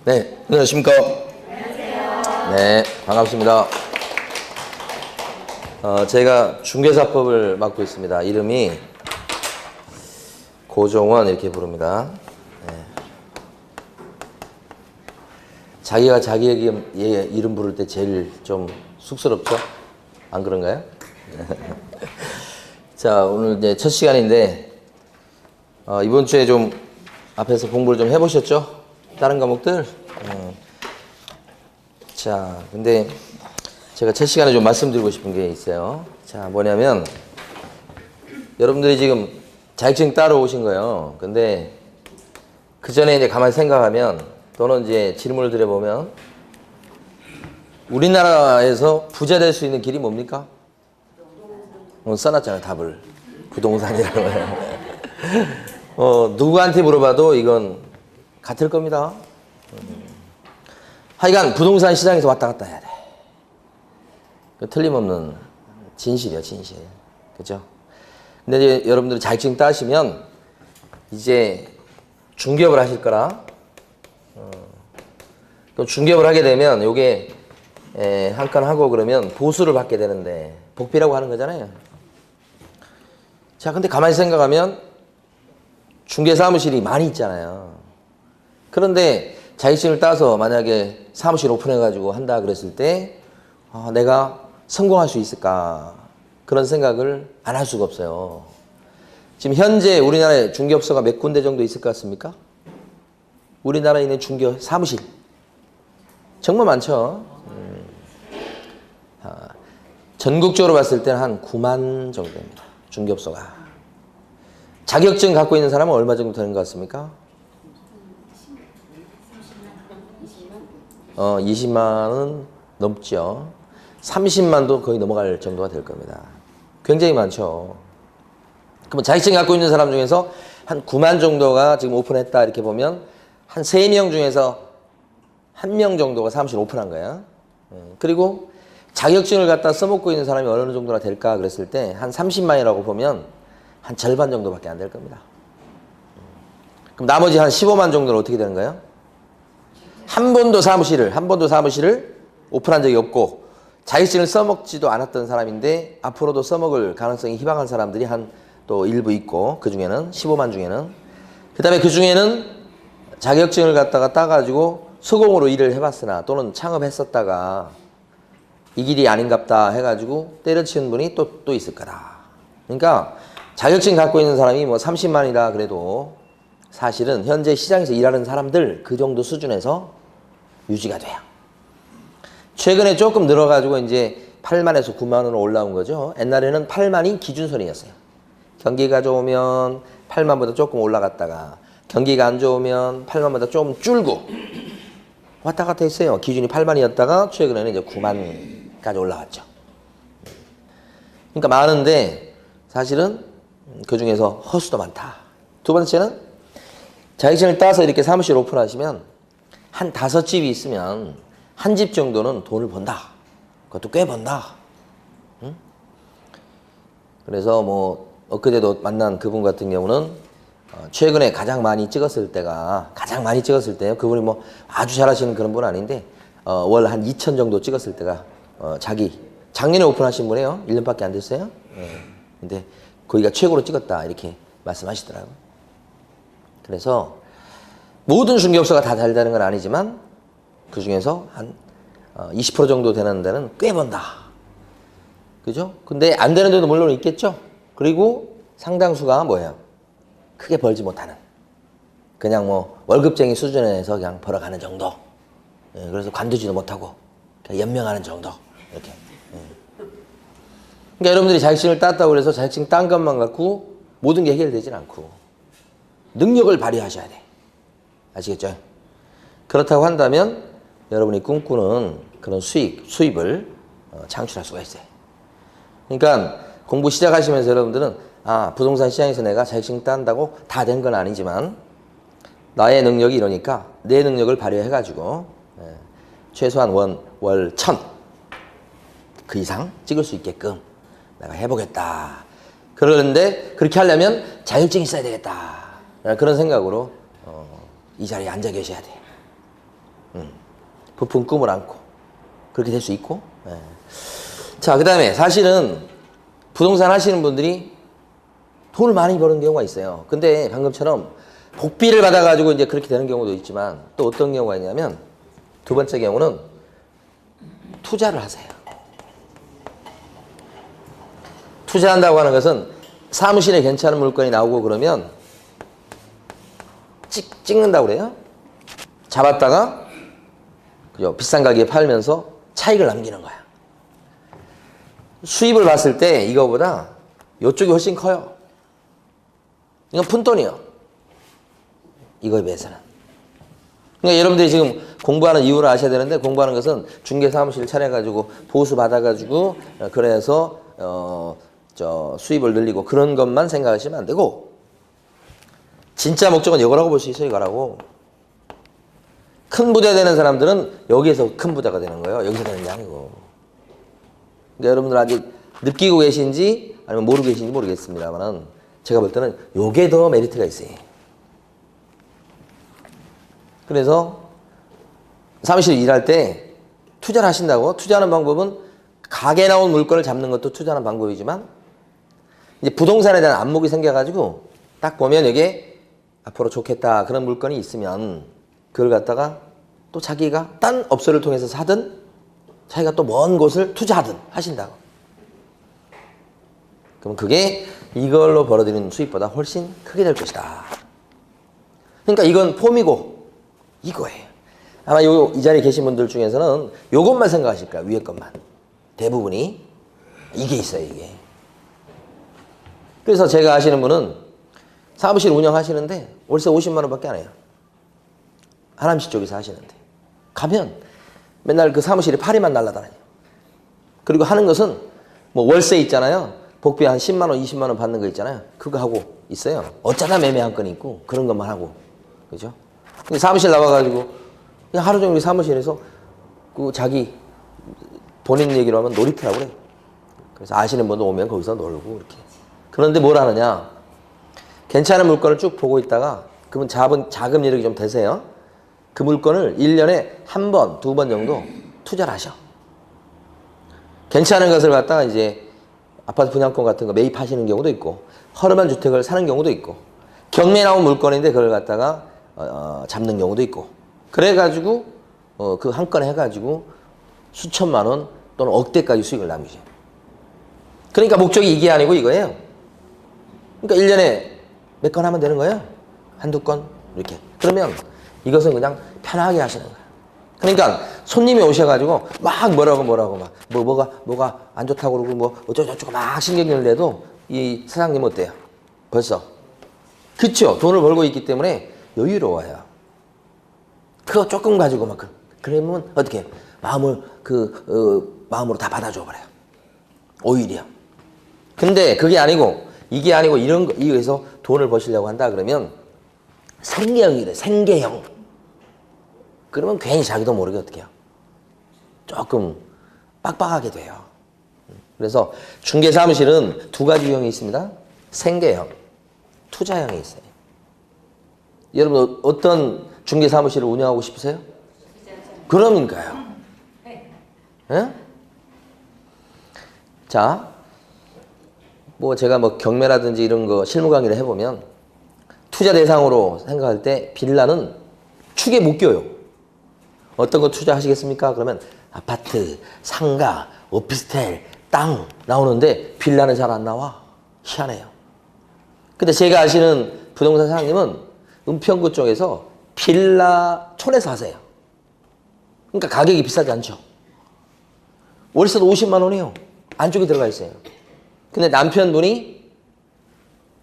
네, 안녕하십니까. 안녕하세요. 네, 반갑습니다. 제가 중개사법을 맡고 있습니다. 이름이 고종원 이렇게 부릅니다. 네. 자기가 자기에게 이름 부를 때 제일 좀 쑥스럽죠? 안 그런가요? 자, 오늘 이제 첫 시간인데 이번 주에 좀 앞에서 공부를 좀 해보셨죠? 다른 과목들? 자, 근데 제가 첫 시간에 좀 말씀드리고 싶은 게 있어요. 자, 뭐냐면 여러분들이 지금 자격증 따러 오신 거예요. 근데 그 전에 이제 가만히 생각하면 또는 이제 질문을 드려보면 우리나라에서 부자 될 수 있는 길이 뭡니까? 써놨잖아요, 답을. 부동산이라고 해요. 누구한테 물어봐도 이건 같을 겁니다. 하여간 부동산 시장에서 왔다 갔다 해야 돼. 틀림없는 진실이야, 진실. 그죠? 근데 이제 여러분들이 자격증 따시면 이제 중개업을 하실 거라. 또 중개업을 하게 되면 요게 한 건 하고 그러면 보수를 받게 되는데 복비라고 하는 거잖아요. 자, 근데 가만히 생각하면 중개사무실이 많이 있잖아요. 그런데 자격증을 따서 만약에 사무실 오픈해가지고 한다 그랬을 때 내가 성공할 수 있을까? 그런 생각을 안 할 수가 없어요. 지금 현재 우리나라에 중개업소가 몇 군데 정도 있을 것 같습니까? 우리나라에 있는 중개 사무실 정말 많죠. 전국적으로 봤을 때는 한 9만 정도입니다. 중개업소가. 자격증 갖고 있는 사람은 얼마 정도 되는 것 같습니까? 20만은 넘죠. 30만도 거의 넘어갈 정도가 될 겁니다. 굉장히 많죠. 그럼 자격증 갖고 있는 사람 중에서 한 9만 정도가 지금 오픈했다 이렇게 보면 한 3명 중에서 1명 정도가 사무실 오픈한 거야. 그리고 자격증을 갖다 써먹고 있는 사람이 어느 정도나 될까 그랬을 때 한 30만이라고 보면 한 절반 정도밖에 안 될 겁니다. 그럼 나머지 한 15만 정도는 어떻게 되는 거예요? 한 번도 사무실을 오픈한 적이 없고 자격증을 써먹지도 않았던 사람인데 앞으로도 써먹을 가능성이 희망한 사람들이 한 또 일부 있고 그 중에는 15만 중에는 그 다음에 그 중에는 자격증을 갖다가 따가지고 수공으로 일을 해봤으나 또는 창업했었다가 이 길이 아닌갑다 해가지고 때려치운 분이 또 있을 거다. 그러니까 자격증 갖고 있는 사람이 뭐 30만이라 그래도 사실은 현재 시장에서 일하는 사람들 그 정도 수준에서 유지가 돼요. 최근에 조금 늘어가지고 이제 8만에서 9만으로 올라온 거죠. 옛날에는 8만이 기준선이었어요. 경기가 좋으면 8만보다 조금 올라갔다가 경기가 안 좋으면 8만보다 좀 줄고 왔다 갔다 했어요. 기준이 8만이었다가 최근에는 이제 9만까지 올라왔죠. 그러니까 많은데 사실은 그 중에서 허수도 많다. 두 번째는 자격증을 따서 이렇게 사무실 오픈하시면 한 5집이 있으면 한 집 정도는 돈을 번다. 그것도 꽤 번다. 응? 그래서 뭐 엊그제도 만난 그분 같은 경우는 최근에 가장 많이 찍었을 때요. 그분이 뭐 아주 잘하시는 그런 분은 아닌데 월 한 2천 정도 찍었을 때가 작년에 오픈하신 분이에요. 1년밖에 안 됐어요. 근데 거기가 최고로 찍었다 이렇게 말씀하시더라고요. 그래서 모든 중개업소가 다 잘 되는 건 아니지만 그 중에서 한 20% 정도 되는 데는 꽤 번다. 그죠? 근데 안 되는 데도 물론 있겠죠? 그리고 상당수가 뭐예요? 크게 벌지 못하는. 그냥 뭐 월급쟁이 수준에서 그냥 벌어가는 정도. 그래서 관두지도 못하고 그냥 연명하는 정도. 이렇게. 그러니까 여러분들이 자격증을 땄다고 해서 자격증 딴 것만 갖고 모든 게 해결되진 않고 능력을 발휘하셔야 돼. 아시겠죠? 그렇다고 한다면 여러분이 꿈꾸는 그런 수입을 창출할 수가 있어요. 그러니까 공부 시작하시면서 여러분들은 부동산 시장에서 내가 자격증 딴다고 다 된 건 아니지만 나의 능력이 이러니까 내 능력을 발휘해가지고 최소한 월 1,000 그 이상 찍을 수 있게끔 내가 해보겠다. 그러는데 그렇게 하려면 자격증이 있어야 되겠다. 그런 생각으로 이 자리에 앉아 계셔야 돼. 부푼 꿈을 안고 그렇게 될 수 있고. 예. 자, 그 다음에 사실은 부동산 하시는 분들이 돈을 많이 버는 경우가 있어요. 근데 방금처럼 복비를 받아가지고 이제 그렇게 되는 경우도 있지만 또 어떤 경우가 있냐면 두 번째 경우는 투자를 하세요. 투자한다고 하는 것은 사무실에 괜찮은 물건이 나오고 그러면 찍는다고 그래요. 잡았다가 그죠? 비싼 가격에 팔면서 차익을 남기는 거야. 수입을 봤을 때 이거보다 이쪽이 훨씬 커요. 이건 푼돈이요. 이거에 비해서는. 그러니까 여러분들이 지금 공부하는 이유를 아셔야 되는데 공부하는 것은 중개사무실 차려가지고 보수 받아가지고 그래서 수입을 늘리고 그런 것만 생각하시면 안 되고 진짜 목적은 이거라고 볼 수 있어요. 이거라고. 큰 부자 되는 사람들은 여기에서 큰 부자가 되는 거예요. 여기서 되는 게 아니고. 그러니까 여러분들 아직 느끼고 계신지 아니면 모르고 계신지 모르겠습니다만 제가 볼 때는 요게 더 메리트가 있어요. 그래서 사무실 일할 때 투자를 하신다고 투자하는 방법은 가게 나온 물건을 잡는 것도 투자하는 방법이지만 이제 부동산에 대한 안목이 생겨가지고 딱 보면 여기에 앞으로 좋겠다 그런 물건이 있으면 그걸 갖다가 또 자기가 딴 업소를 통해서 사든 자기가 또 먼 곳을 투자하든 하신다고. 그럼 그게 이걸로 벌어들이는 수입보다 훨씬 크게 될 것이다. 그러니까 이건 폼이고 이거예요. 아마 이 자리에 계신 분들 중에서는 요것만 생각하실 거야. 위에 것만. 대부분이 이게 있어요. 이게. 그래서 제가 아시는 분은 사무실 운영하시는데 월세 50만 원밖에 안 해요. 하남시 쪽에서 하시는데 가면 맨날 그 사무실에 파리만 날라다녀요. 그리고 하는 것은 뭐 월세 있잖아요. 복비 한 10만 원, 20만 원 받는 거 있잖아요. 그거 하고 있어요. 어쩌다 매매한 건이 있고 그런 것만 하고. 그죠? 근데 사무실 나와가지고 그냥 하루 종일 사무실에서 그 자기 본인 얘기로 하면 놀이터라고 그래. 그래서 아시는 분도 오면 거기서 놀고 이렇게. 그런데 뭘 하느냐? 괜찮은 물건을 쭉 보고 있다가 그분 자금 여력이 좀 되세요. 그 물건을 1년에 한 번, 두 번 정도 투자를 하셔. 괜찮은 것을 갖다가 이제 아파트 분양권 같은 거 매입하시는 경우도 있고 허름한 주택을 사는 경우도 있고 경매 나온 물건인데 그걸 갖다가 잡는 경우도 있고 그래가지고 그 한 건 해가지고 수천만 원 또는 억대까지 수익을 남기죠. 그러니까 목적이 이게 아니고 이거예요. 그러니까 1년에 몇 건 하면 되는 거예요. 한두 건 이렇게. 그러면 이것은 그냥 편하게 하시는 거예요. 그러니까 손님이 오셔가지고 막 뭐라고 막 뭐가 안 좋다고 그러고 뭐 어쩌고저쩌고 막 신경을 내도 이 사장님 어때요? 벌써 그쵸? 돈을 벌고 있기 때문에 여유로워요. 그거 조금 가지고 막 그러면 어떻게 해요? 마음으로 다 받아줘 버려요. 오히려. 근데 그게 아니고 이게 아니고 이런 거 이거에서 돈을 버시려고 한다 그러면 생계형이래. 생계형. 그러면 괜히 자기도 모르게 어떻게 해요? 조금 빡빡하게 돼요. 그래서 중개사무실은 두 가지 유형이 있습니다. 생계형, 투자형이 있어요. 여러분 어떤 중개사무실을 운영하고 싶으세요? 그러니까요. 예? 자, 뭐 제가 뭐 경매라든지 이런 거 실무 강의를 해보면 투자 대상으로 생각할 때 빌라는 축에 묶여요. 어떤 거 투자하시겠습니까? 그러면 아파트, 상가, 오피스텔, 땅 나오는데 빌라는 잘 안 나와. 희한해요. 근데 제가 아시는 부동산 사장님은 은평구 쪽에서 빌라촌에서 하세요. 그러니까 가격이 비싸지 않죠. 월세도 50만 원이에요. 안쪽에 들어가 있어요. 근데 남편분이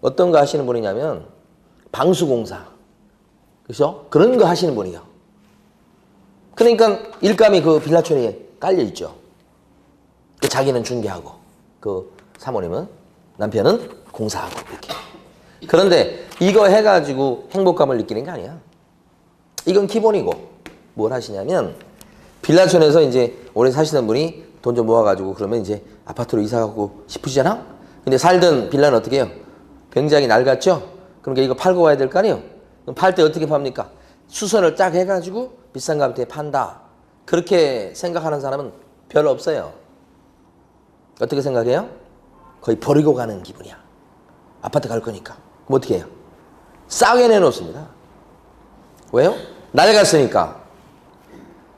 어떤 거 하시는 분이냐면 방수공사. 그죠? 그런 거 하시는 분이에요. 그러니까 일감이 그 빌라촌에 깔려 있죠. 그 자기는 중개하고 그 사모님은 남편은 공사하고 이렇게. 그런데 이거 해가지고 행복감을 느끼는 게 아니야. 이건 기본이고 뭘 하시냐면 빌라촌에서 이제 오래 사시는 분이 돈 좀 모아가지고 그러면 이제 아파트로 이사 가고 싶으시잖아? 근데 살던 빌라는 어떻게 해요? 굉장히 낡았죠? 그러니까 이거 팔고 와야 될 거 아니에요? 그럼 팔 때 어떻게 팝니까? 수선을 쫙 해가지고 비싼 값에 판다. 그렇게 생각하는 사람은 별로 없어요. 어떻게 생각해요? 거의 버리고 가는 기분이야. 아파트 갈 거니까. 그럼 어떻게 해요? 싸게 내놓습니다. 왜요? 낡았으니까.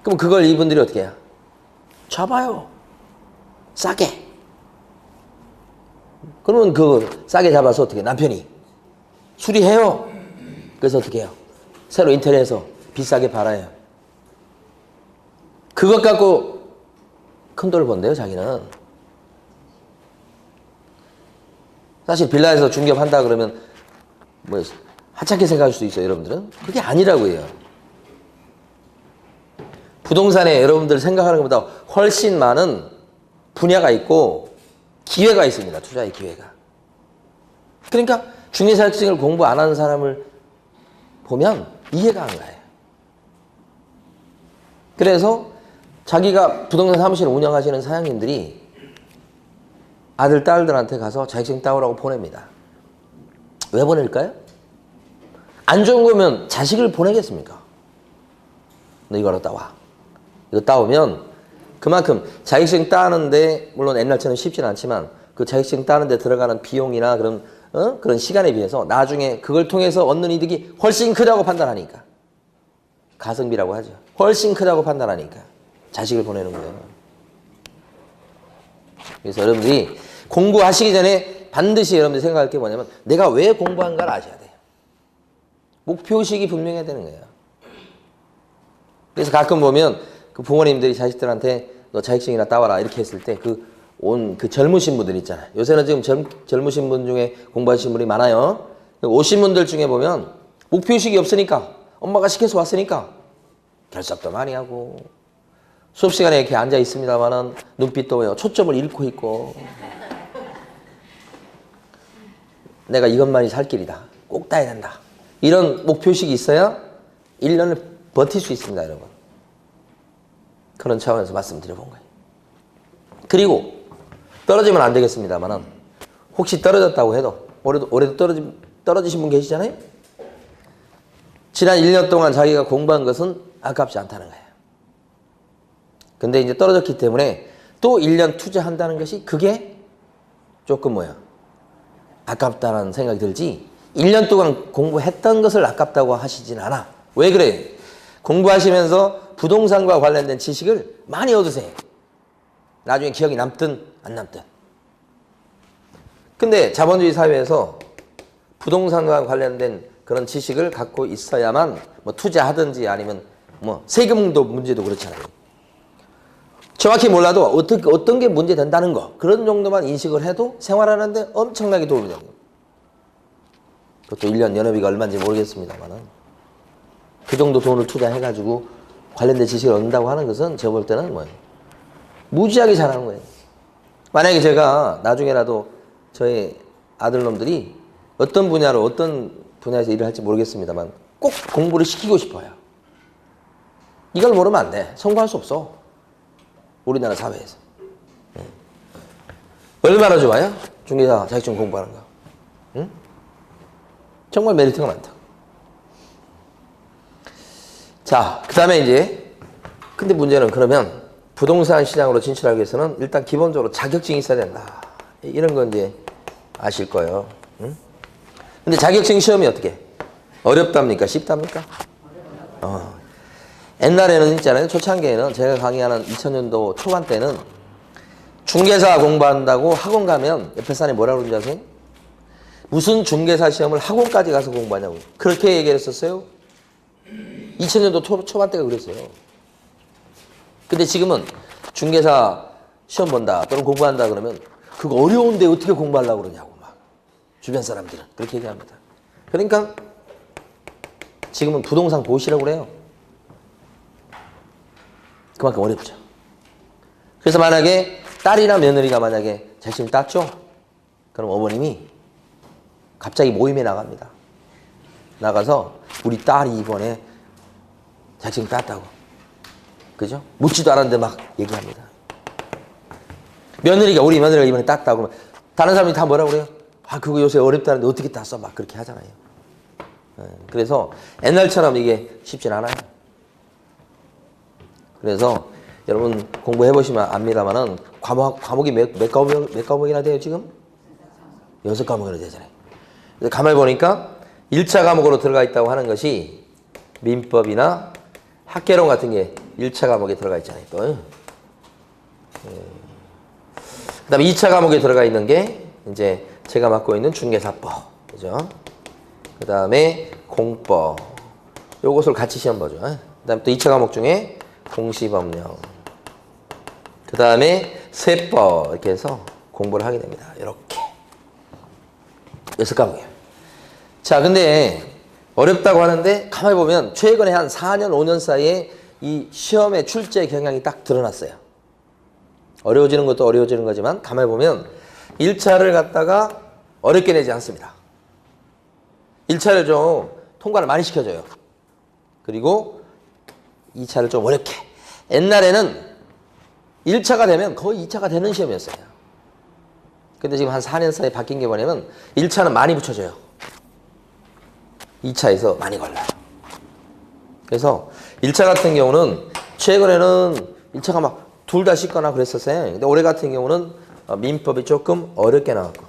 그럼 그걸 이분들이 어떻게 해요? 잡아요. 싸게. 그러면 그 싸게 잡아서 어떻게 해요? 남편이 수리해요. 그래서 어떻게 해요? 새로 인테리어해서 비싸게 팔아요. 그것 갖고 큰 돈을 번대요, 자기는. 사실 빌라에서 중개업한다 그러면 뭐 하찮게 생각할 수도 있어요, 여러분들은. 그게 아니라고 해요. 부동산에 여러분들 생각하는 것보다 훨씬 많은 분야가 있고 기회가 있습니다. 투자의 기회가. 그러니까 중개사직을 공부 안 하는 사람을 보면 이해가 안 가요. 그래서 자기가 부동산 사무실을 운영하시는 사장님들이 아들, 딸들한테 가서 자격증 따오라고 보냅니다. 왜 보낼까요? 안 좋은 거면 자식을 보내겠습니까? 너 이거로 따와. 이거 따오면 그만큼 자격증 따는데 물론 옛날처럼 쉽지는 않지만 그 자격증 따는데 들어가는 비용이나 그런 시간에 비해서 나중에 그걸 통해서 얻는 이득이 훨씬 크다고 판단하니까. 가성비라고 하죠. 훨씬 크다고 판단하니까 자식을 보내는 거예요. 그래서 여러분들이 공부하시기 전에 반드시 여러분들이 생각할 게 뭐냐면 내가 왜 공부한가를 아셔야 돼요. 목표의식이 분명해야 되는 거예요. 그래서 가끔 보면 그 부모님들이 자식들한테 너 자격증이나 따와라 이렇게 했을 때 그 젊으신 분들 있잖아요. 요새는 지금 젊으신 분 중에 공부하신 분이 많아요. 오신 분들 중에 보면 목표의식이 없으니까 엄마가 시켜서 왔으니까 결석도 많이 하고 수업 시간에 이렇게 앉아 있습니다만은 눈빛도 초점을 잃고 있고 내가 이것만이 살 길이다. 꼭 따야 된다. 이런 목표의식이 있어야 1년을 버틸 수 있습니다, 여러분. 그런 차원에서 말씀드려본 거예요. 그리고 떨어지면 안 되겠습니다만은 혹시 떨어졌다고 해도 올해도 떨어지신 분 계시잖아요? 지난 1년 동안 자기가 공부한 것은 아깝지 않다는 거예요. 근데 이제 떨어졌기 때문에 또 1년 투자한다는 것이 그게 조금 아깝다는 생각이 들지 1년 동안 공부했던 것을 아깝다고 하시진 않아. 왜 그래? 공부하시면서 부동산과 관련된 지식을 많이 얻으세요. 나중에 기억이 남든 안 남든. 근데 자본주의 사회에서 부동산과 관련된 그런 지식을 갖고 있어야만 투자하든지 아니면 세금도 문제도 그렇잖아요. 정확히 몰라도 어떤 게 문제 된다는 거 그런 정도만 인식을 해도 생활하는데 엄청나게 도움이 됩니다. 그것도 1년 연회비가 얼마인지 모르겠습니다만은 그 정도 돈을 투자해가지고 관련된 지식을 얻는다고 하는 것은 제가 볼 때는 무지하게 잘하는 거예요. 만약에 제가 나중에라도 저희 아들놈들이 어떤 분야에서 일을 할지 모르겠습니다만 꼭 공부를 시키고 싶어요. 이걸 모르면 안 돼. 성공할 수 없어. 우리나라 사회에서. 얼마나 좋아요? 중개사 자격증 공부하는 거. 응? 정말 메리트가 많다. 자, 그 다음에 이제 근데 문제는 그러면 부동산 시장으로 진출하기 위해서는 일단 기본적으로 자격증이 있어야 된다. 이런 건 이제 아실 거예요. 응? 근데 자격증 시험이 어떻게? 어렵답니까? 쉽답니까? 옛날에는 있잖아요. 초창기에는 제가 강의하는 2000년도 초반 때는 중개사 공부한다고 학원 가면 옆에 사람이 뭐라고 그러는지 아세요? 무슨 중개사 시험을 학원까지 가서 공부하냐고. 그렇게 얘기했었어요. 2000년도 초반 때가 그랬어요. 근데 지금은 중개사 시험 본다 또는 공부한다 그러면 그거 어려운데 어떻게 공부하려고 그러냐고 막 주변 사람들은 그렇게 얘기합니다. 그러니까 지금은 부동산 고시라고 그래요. 그만큼 어렵죠. 그래서 만약에 딸이나 며느리가 만약에 자격증을 땄죠? 그럼 어머님이 갑자기 모임에 나갑니다. 나가서 우리 딸이 이번에 자격증 땄다고. 그죠? 묻지도 않았는데 막 얘기합니다. 우리 며느리가 이번에 땄다고. 다른 사람이 다 뭐라고 그래요? 그거 요새 어렵다는데 어떻게 땄어? 막 그렇게 하잖아요. 그래서 옛날처럼 이게 쉽진 않아요. 그래서 여러분 공부해보시면 압니다만은 과목이 몇 과목이나 돼요, 지금? 6과목이나 되잖아요. 그래서 가만히 보니까 1차 과목으로 들어가 있다고 하는 것이 민법이나 학개론 같은 게 1차 과목에 들어가 있잖아요, 또. 그 다음에 2차 과목에 들어가 있는 게 이제 제가 맡고 있는 중개사법, 그죠? 그 다음에 공법, 요것을 같이 시험 보죠. 그 다음에 또 2차 과목 중에 공시법령, 그 다음에 세법, 이렇게 해서 공부를 하게 됩니다. 이렇게 6과목이에요. 자, 근데 어렵다고 하는데 가만히 보면 최근에 한 4년, 5년 사이에 이 시험의 출제 경향이 딱 드러났어요. 어려워지는 것도 어려워지는 거지만 가만히 보면 1차를 갖다가 어렵게 내지 않습니다. 1차를 좀 통과를 많이 시켜줘요. 그리고 2차를 좀 어렵게. 옛날에는 1차가 되면 거의 2차가 되는 시험이었어요. 근데 지금 한 4년 사이에 바뀐 게 뭐냐면 1차는 많이 붙여줘요. 2차에서 많이 걸려요. 그래서 1차 같은 경우는 최근에는 1차가 막 둘 다 쉽거나 그랬었어요. 근데 올해 같은 경우는 민법이 조금 어렵게 나왔고,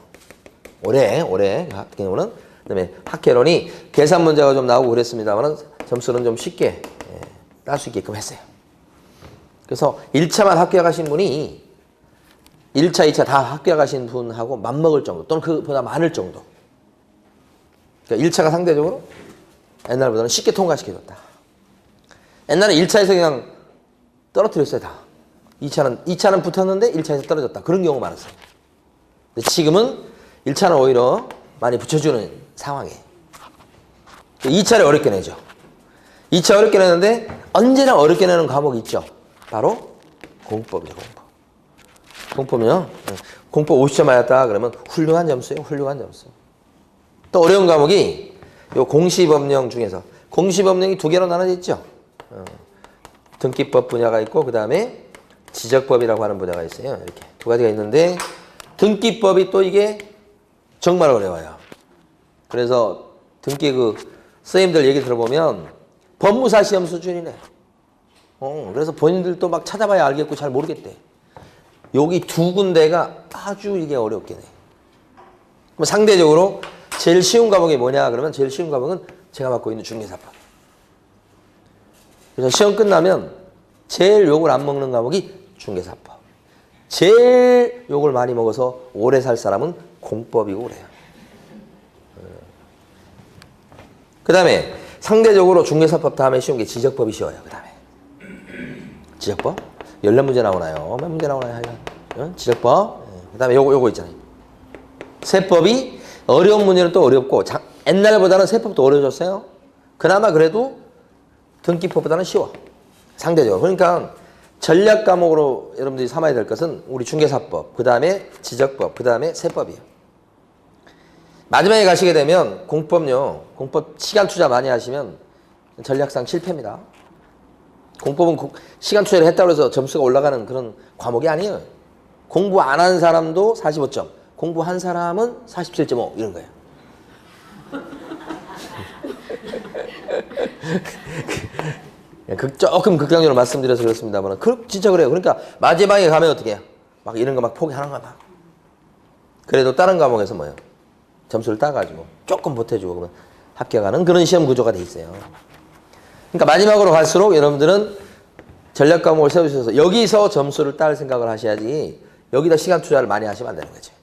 올해 같은 경우는 그다음에 학개론이 계산 문제가 좀 나오고 그랬습니다만 점수는 좀 쉽게 딸 수 있게끔 했어요. 그래서 1차만 합격하신 분이 1차, 2차 다 합격하신 분하고 맞먹을 정도 또는 그보다 많을 정도. 그러니까 1차가 상대적으로 옛날보다는 쉽게 통과시켜줬다. 옛날에 1차에서 그냥 떨어뜨렸어요, 다. 2차는 붙었는데 1차에서 떨어졌다. 그런 경우가 많았어요. 근데 지금은 1차는 오히려 많이 붙여주는 상황이에요. 2차를 어렵게 내죠. 2차 어렵게 내는데 언제나 어렵게 내는 과목이 있죠. 바로 공법이죠, 공법. 공법은요, 공법 50점 맞았다 그러면 훌륭한 점수예요, 훌륭한 점수. 또 어려운 과목이 요 공시법령 중에서 공시법령이 두 개로 나눠져 있죠. 등기법 분야가 있고 그 다음에 지적법이라고 하는 분야가 있어요. 이렇게 두 가지가 있는데 등기법이 또 이게 정말 어려워요. 그래서 등기 선생님들 얘기 들어보면 법무사 시험 수준이네. 그래서 본인들도 막 찾아봐야 알겠고 잘 모르겠대. 여기 두 군데가 아주 이게 어렵게 돼. 그럼 상대적으로 제일 쉬운 과목이 뭐냐 그러면 제일 쉬운 과목은 제가 맡고 있는 중개사법. 그래서 시험 끝나면 제일 욕을 안 먹는 과목이 중개사법. 제일 욕을 많이 먹어서 오래 살 사람은 공법이고 그래요. 그 다음에 상대적으로 중개사법 다음에 쉬운 게 지적법이 쉬워요. 그 다음에 지적법 14문제 나오나요? 몇 문제 나오나요? 지적법. 그 다음에 요거 있잖아요. 세법이 어려운 문제는 또 어렵고 옛날보다는 세법도 어려워졌어요. 그나마 그래도 등기법보다는 쉬워. 상대적으로. 그러니까 전략 과목으로 여러분들이 삼아야 될 것은 우리 중개사법, 그 다음에 지적법, 그 다음에 세법이에요. 마지막에 가시게 되면 공법요. 공법 시간 투자 많이 하시면 전략상 실패입니다. 공법은 시간 투자를 했다고 해서 점수가 올라가는 그런 과목이 아니에요. 공부 안 한 사람도 45점, 공부한 사람은 47.5 이런 거예요. 조금 극단적으로 말씀드려서 그렇습니다만 진짜 그래요. 그러니까 마지막에 가면 어떻게 해요? 막 이런 거 막 포기하는 거야 막. 그래도 다른 과목에서 뭐예요? 점수를 따가지고 조금 보태주고 그러면 합격하는 그런 시험 구조가 돼 있어요. 그러니까 마지막으로 갈수록 여러분들은 전략 과목을 세우셔서 여기서 점수를 딸 생각을 하셔야지 여기다 시간 투자를 많이 하시면 안 되는 거죠.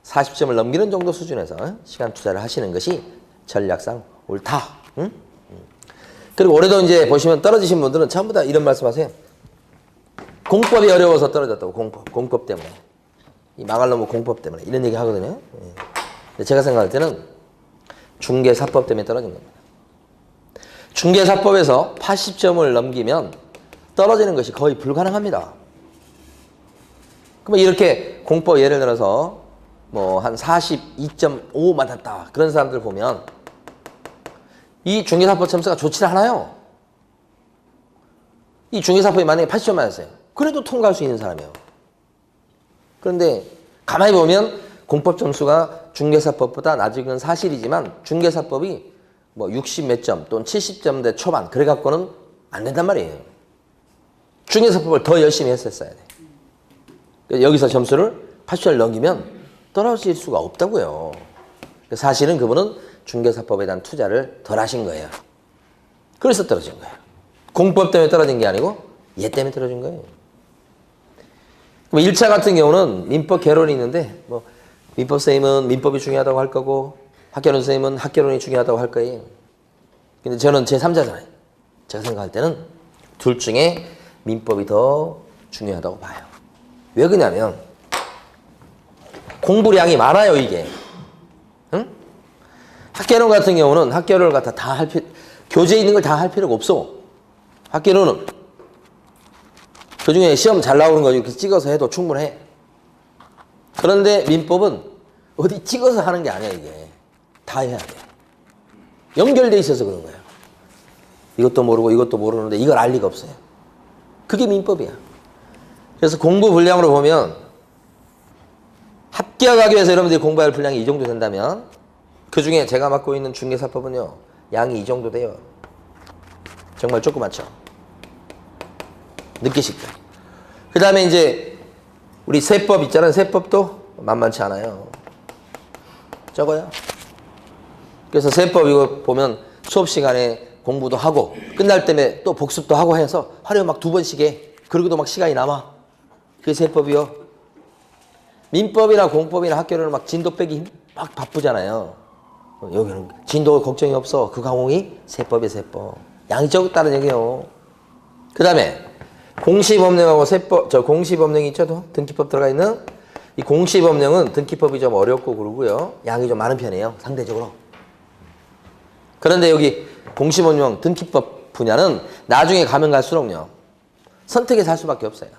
40점을 넘기는 정도 수준에서 시간 투자를 하시는 것이 전략상 옳다. 응? 그리고 올해도 이제 보시면 떨어지신 분들은 전부 다 이런 말씀 하세요. 공법이 어려워서 떨어졌다고, 공법 때문에. 이 망할 놈의 공법 때문에. 이런 얘기 하거든요. 근데 제가 생각할 때는 중개사법 때문에 떨어진 겁니다. 중개사법에서 80점을 넘기면 떨어지는 것이 거의 불가능합니다. 그럼 이렇게 공법 예를 들어서 뭐 한 42.5 맞았다. 그런 사람들 보면 이 중개사법 점수가 좋지 않아요. 이 중개사법이 만약에 80점 맞았어요. 그래도 통과할 수 있는 사람이에요. 그런데 가만히 보면 공법 점수가 중개사법보다 낮은 건 사실이지만 중개사법이 뭐 60 몇 점 또는 70점대 초반 그래 갖고는 안 된단 말이에요. 중개사법을 더 열심히 했었어야 돼. 여기서 점수를 80점 넘기면 떨어질 수가 없다고요. 사실은 그분은 중개사법에 대한 투자를 덜 하신 거예요. 그래서 떨어진 거예요. 공법 때문에 떨어진 게 아니고 얘 때문에 떨어진 거예요. 1차 같은 경우는 민법 개론이 있는데 뭐 민법 선생님은 민법이 중요하다고 할 거고 학개론 선생님은 학개론이 중요하다고 할 거예요. 근데 저는 제3자잖아요. 제가 생각할 때는 둘 중에 민법이 더 중요하다고 봐요. 왜 그러냐면 공부량이 많아요, 이게. 응? 학개론 같은 경우는 학개론을 갖다 다 할 교재에 있는 걸 다 할 필요가 없어. 학개론은 그 중에 시험 잘 나오는 거 이렇게 찍어서 해도 충분해. 그런데 민법은 어디 찍어서 하는 게 아니야, 이게. 다 해야 돼. 연결돼 있어서 그런 거예요. 이것도 모르고 이것도 모르는데 이걸 알 리가 없어요. 그게 민법이야. 그래서 공부 분량으로 보면 합격하기 위해서 여러분들이 공부할 분량이 이 정도 된다면 그 중에 제가 맡고 있는 중개사법은요. 양이 이 정도 돼요. 정말 조그맣죠. 느끼실 거예요. 그 다음에 이제 우리 세법 있잖아요. 세법도 만만치 않아요. 적어요. 그래서 세법 이거 보면 수업 시간에 공부도 하고 끝날 때면 또 복습도 하고 해서 하루에 막 2번씩 해. 그러고도 막 시간이 남아. 그게 세법이요. 민법이나 공법이나 학교를 막 진도 빼기 막 바쁘잖아요. 여기는 진도 걱정이 없어. 그 과목이 세법이에요, 세법. 양이 적다는 얘기예요. 그 다음에 공시법령하고 세법, 공시법령이 있죠? 등기법 들어가 있는 이 공시법령은 등기법이 좀 어렵고 그러고요. 양이 좀 많은 편이에요, 상대적으로. 그런데 여기 공시법령 등기법 분야는 나중에 가면 갈수록요. 선택해서 할 수밖에 없어요.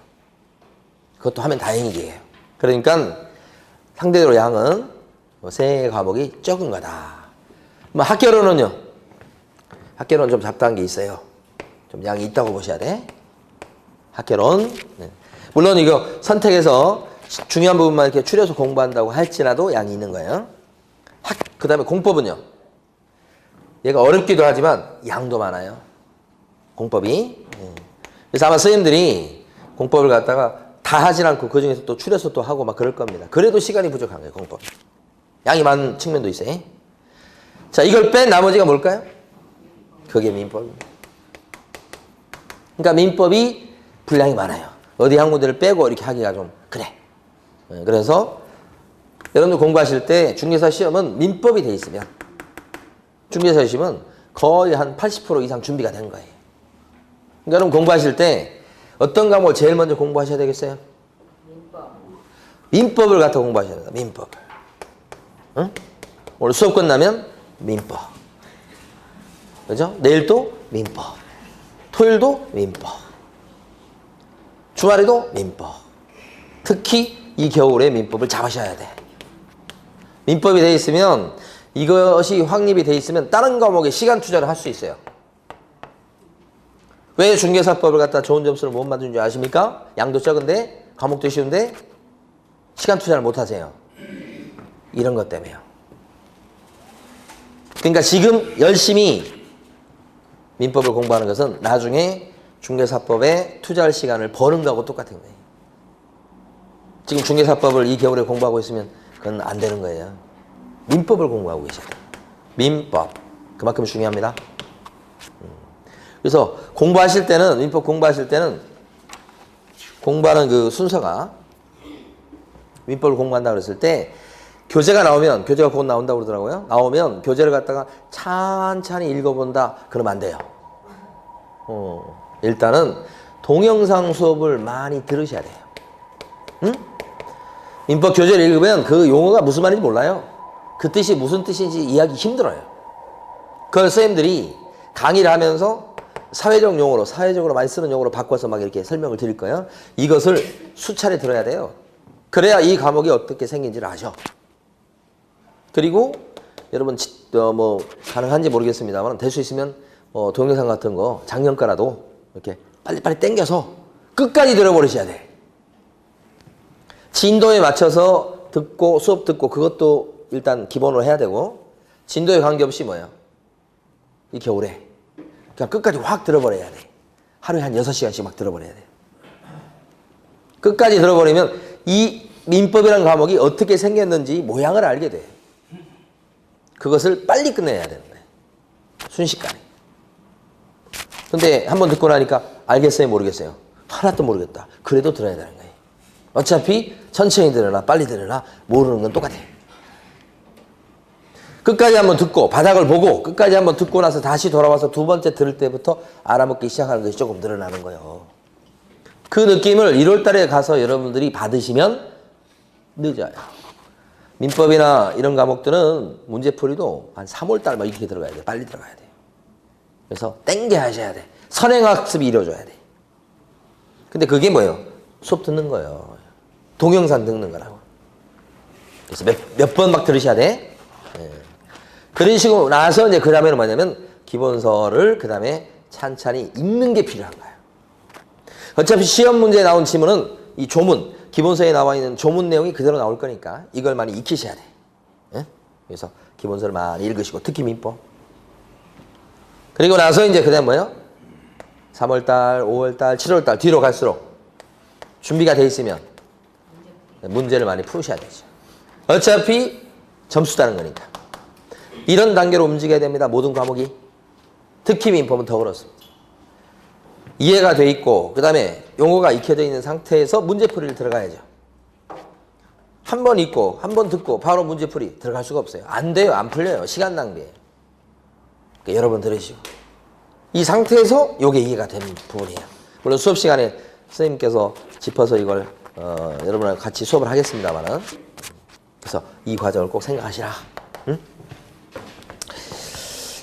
그것도 하면 다행이기예요. 그러니까 상대적으로 양은 세 과목이 적은 거다. 뭐 학개론은요. 학개론 좀 잡다한 게 있어요. 좀 양이 있다고 보셔야 돼. 학개론. 네. 물론 이거 선택해서 중요한 부분만 이렇게 추려서 공부한다고 할지라도 양이 있는 거예요. 그 다음에 공법은요. 얘가 어렵기도 하지만 양도 많아요. 공법이. 그래서 아마 선생님들이 공법을 갖다가 다 하진 않고 그 중에서 또 추려서 또 하고 막 그럴 겁니다. 그래도 시간이 부족한 거예요, 공법. 양이 많은 측면도 있어요. 자, 이걸 뺀 나머지가 뭘까요? 그게 민법입니다. 그러니까 민법이 분량이 많아요. 어디 한 군데를 빼고 이렇게 하기가 좀 그래. 그래서 여러분들 공부하실 때 중개사 시험은 민법이 돼 있으면 중개사 시험은 거의 한 80% 이상 준비가 된 거예요. 그러니까 여러분 공부하실 때 어떤 과목을 제일 먼저 공부하셔야 되겠어요? 민법을 갖다 공부하셔야 돼요. 민법을. 응? 오늘 수업 끝나면 민법. 그죠? 내일도 민법. 토요일도 민법. 주말에도 민법. 특히 이 겨울에 민법을 잡으셔야 돼. 민법이 돼 있으면 이것이 확립이 돼 있으면 다른 과목에 시간 투자를 할 수 있어요. 왜 중개사법을 갖다 좋은 점수를 못 만드는 줄 아십니까? 양도 적은데 과목도 쉬운데 시간 투자를 못 하세요. 이런 것 때문에요. 그러니까 지금 열심히 민법을 공부하는 것은 나중에 중개사법에 투자할 시간을 버는 거하고 똑같은 거예요. 지금 중개사법을 이 겨울에 공부하고 있으면 그건 안 되는 거예요. 민법을 공부하고 계셔야 돼요. 민법. 그만큼 중요합니다. 그래서 공부하실 때는, 민법 공부하실 때는 공부하는 그 순서가 민법을 공부한다고 그랬을 때 교재가 나오면, 교재가 곧 나온다고 그러더라고요. 나오면 교재를 갖다가 찬찬히 읽어본다. 그러면 안 돼요. 일단은 동영상 수업을 많이 들으셔야 돼요. 응? 민법 교재를 읽으면 그 용어가 무슨 말인지 몰라요. 그 뜻이 무슨 뜻인지 이해하기 힘들어요. 그걸 선생님들이 강의를 하면서 사회적 용어로, 사회적으로 많이 쓰는 용어로 바꿔서 막 이렇게 설명을 드릴 거예요. 이것을 수차례 들어야 돼요. 그래야 이 과목이 어떻게 생긴지를 아셔. 그리고 여러분 뭐 가능한지 모르겠습니다만 될 수 있으면 동영상 같은 거 작년 거라도 이렇게 빨리빨리 땡겨서 끝까지 들어버리셔야 돼. 진도에 맞춰서 듣고 수업 듣고 그것도 일단 기본으로 해야 되고 진도에 관계없이 뭐예요? 이 겨울에. 그러니까 끝까지 확 들어버려야 돼. 하루에 한 6시간씩 막 들어버려야 돼. 끝까지 들어버리면 이 민법이라는 과목이 어떻게 생겼는지 모양을 알게 돼. 그것을 빨리 끝내야 되는 거예요. 순식간에. 근데 한번 듣고 나니까 알겠어요, 모르겠어요? 하나도 모르겠다. 그래도 들어야 되는 거예요. 어차피 천천히 들으나 빨리 들으나 모르는 건 똑같아요. 끝까지 한번 듣고 바닥을 보고 끝까지 한번 듣고 나서 다시 돌아와서 두 번째 들을 때부터 알아먹기 시작하는 것이 조금 늘어나는 거예요. 그 느낌을 1월 달에 가서 여러분들이 받으시면 늦어요. 민법이나 이런 과목들은 문제풀이도 한 3월 달 막 이렇게 들어가야 돼. 빨리 들어가야 돼. 그래서 땡겨 하셔야 돼. 선행학습이 이루어져야 돼. 근데 그게 뭐예요? 수업 듣는 거예요. 동영상 듣는 거라고. 그래서 몇 번 막 들으셔야 돼. 네. 그런 식으로 나서 이제 그 다음에는 뭐냐면 기본서를 그 다음에 찬찬히 읽는 게 필요한 거예요. 어차피 시험 문제에 나온 지문은 이 조문, 기본서에 나와 있는 조문 내용이 그대로 나올 거니까 이걸 많이 익히셔야 돼. 네? 그래서 기본서를 많이 읽으시고 특히 민법. 그리고 나서 이제 그 다음 뭐예요? 3월달, 5월달, 7월달 뒤로 갈수록 준비가 돼 있으면 문제를 많이 푸셔야 되죠. 어차피 점수 따는 거니까. 이런 단계로 움직여야 됩니다. 모든 과목이. 특히 민법은 더 그렇습니다. 이해가 돼 있고 그 다음에 용어가 익혀져 있는 상태에서 문제풀이를 들어가야죠. 한 번 읽고 한 번 듣고 바로 문제풀이 들어갈 수가 없어요. 안 돼요. 안 풀려요. 시간 낭비예요. 그러니까 여러분 들으시고 이 상태에서 이게 이해가 되는 부분이에요. 물론 수업 시간에 선생님께서 짚어서 이걸 여러분하고 같이 수업을 하겠습니다만은 그래서 이 과정을 꼭 생각하시라. 응?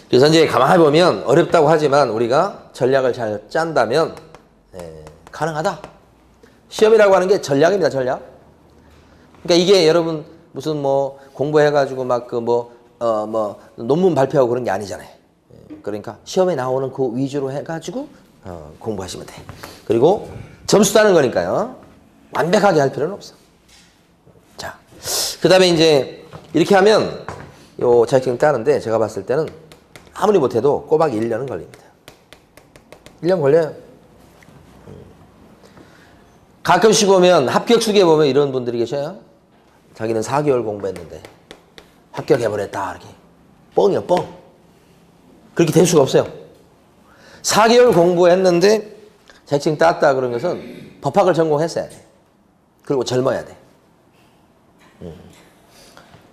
그래서 이제 가만히 보면 어렵다고 하지만 우리가 전략을 잘 짠다면 가능하다. 시험이라고 하는 게 전략입니다. 전략. 그러니까 이게 여러분 무슨 뭐 공부해가지고 막 그 뭐 논문 발표하고 그런 게 아니잖아요. 그러니까 시험에 나오는 그 위주로 해가지고 공부하시면 돼. 그리고 점수 따는 거니까요. 완벽하게 할 필요는 없어. 자, 그 다음에 이제 이렇게 하면 요 자격증 따는데 제가 봤을 때는 아무리 못해도 꼬박 1년은 걸립니다. 1년 걸려요. 가끔씩 보면 합격수기에 보면 이런 분들이 계셔요. 자기는 4개월 공부했는데 합격해버렸다. 이렇게. 뻥이요, 뻥. 그렇게 될 수가 없어요. 4개월 공부했는데 자격증 땄다 그런 것은 법학을 전공했어야 돼. 그리고 젊어야 돼.